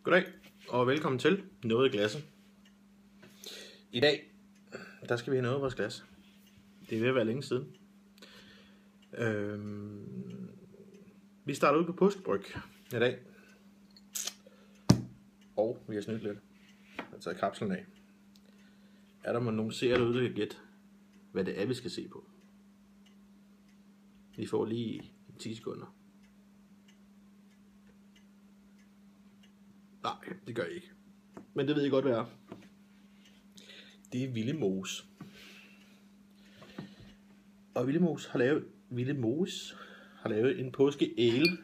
Goddag og velkommen til Noget i Glasset. I dag, der skal vi have noget i vores glas. Det er ved at være længe siden. Vi starter ud på påskebryg i dag. Og vi har snydt lidt. Jeg har taget kapslen af. Er der nogen seere derude, der kan gætte, hvad det er, vi skal se på? Vi får lige 10 sekunder. Nej, det gør jeg ikke. Men det ved jeg godt, hvad er. Det er Ville Mose. Og Ville Mose har lavet en påskeæle.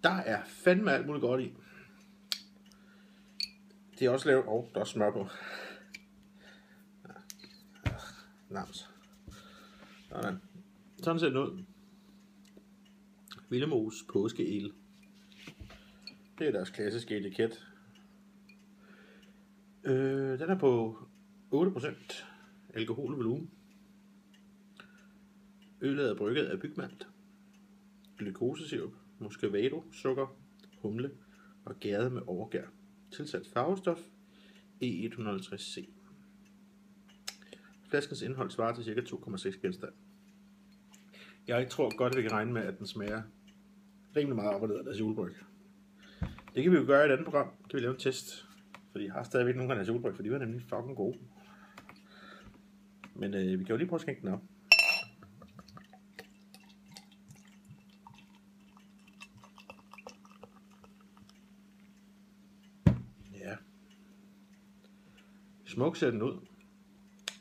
Der er fandme alt muligt godt i. Det er også lavet... der er smør på. Nams. Sådan ser det ud. Ville Mose påskeæle. Det er deres klassiske etiket. Den er på 8% alkoholvolumen. Øllet er brygget af bygmalt, glukosesirup, muscovado, sukker, humle og gæret med overgær. Tilsat farvestof E150C. Flaskens indhold svarer til ca. 2,6 genstand. Jeg tror godt, at vi kan regne med, at den smager rimelig meget op og ned af deres julebryg. Det kan vi jo gøre i et andet program. Kan vi lave en test. Fordi jeg har stadigvæk nogle af deres julebryg, for de var nemlig fucking gode. Men vi kan jo lige prøve at skænke den op. Ja. Smuk ser den ud.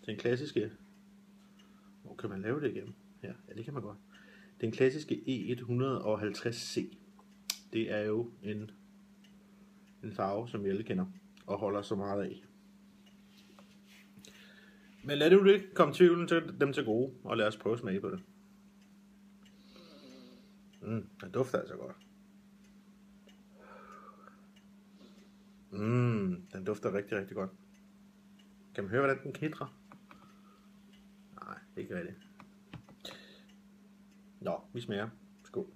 Den klassiske... Hvor kan man lave det igennem? Ja, det kan man godt. Den klassiske E150C. Det er jo en farve, som vi alle kender og holder så meget af. Men lad det jo ikke komme tvivlen til dem til gode, og lad os prøve at smage på det. Den dufter altså godt. Den dufter rigtig, rigtig godt. Kan man høre, hvordan den knitrer? Nej, ikke rigtigt. Nå, vi smager. Skål.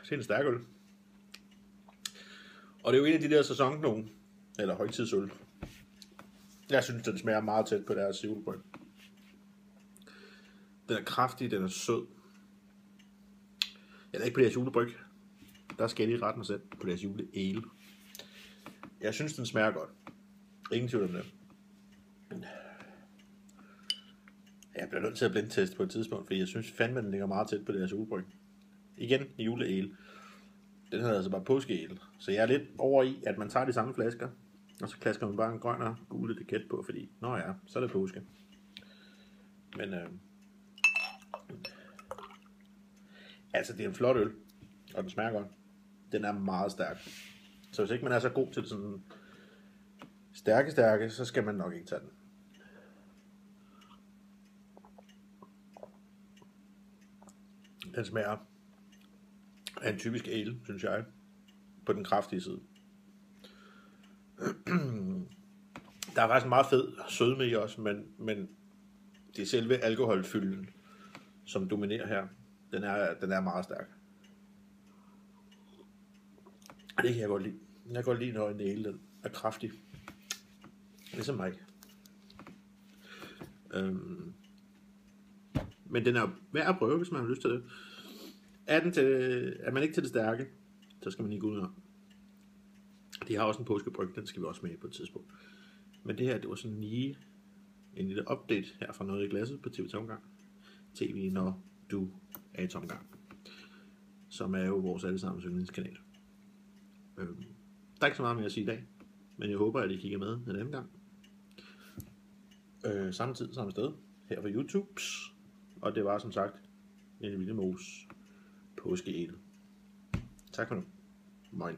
Det er en stærk øl. Og det er jo en af de der sæsonnogen, eller højtidsøl. Jeg synes, den smager meget tæt på deres julebryg. Den er kraftig, den er sød. Eller ikke på deres julebryg. Der skal jeg lige rette mig selv på deres juleæle. Jeg synes, den smager godt. Ingen tvivl om det. Jeg bliver nødt til at blindteste på et tidspunkt, fordi jeg synes fandme, den ligger meget tæt på deres julebryg. Igen juleæle. Den hedder altså bare påskeæle. Så jeg er lidt over i, at man tager de samme flasker, og så klasker man bare en grøn og gul etiket på, fordi, så er det påske. Men altså det er en flot øl, og den smager godt. Den er meget stærk. Så hvis ikke man er så god til sådan stærke, så skal man nok ikke tage den. Den smager af en typisk ale, synes jeg, på den kraftige side. Der er faktisk en meget fed sødme i også, men det er selve alkoholfylden, som dominerer her. Den er meget stærk. Og det kan jeg godt lide. Jeg kan godt lide, når en ale er kraftig. Ligesom mig. Men den er værd at prøve, hvis man har lyst til det. Er man ikke til det stærke, så skal man ikke gå ud af. De har også en påskebryg, den skal vi også med på et tidspunkt. Men det her, det var sådan lige en lille update her fra Noget i Glasset på TV Tomgang. TV, når du er i tomgang. Som er jo vores allesammens yndlingskanal. Der er ikke så meget mere at sige i dag, men jeg håber, at I kigger med en anden gang. Samme tid, samme sted, her på YouTube. Og det var som sagt en Ville Mose påskeæle. Tak for nu. Moin.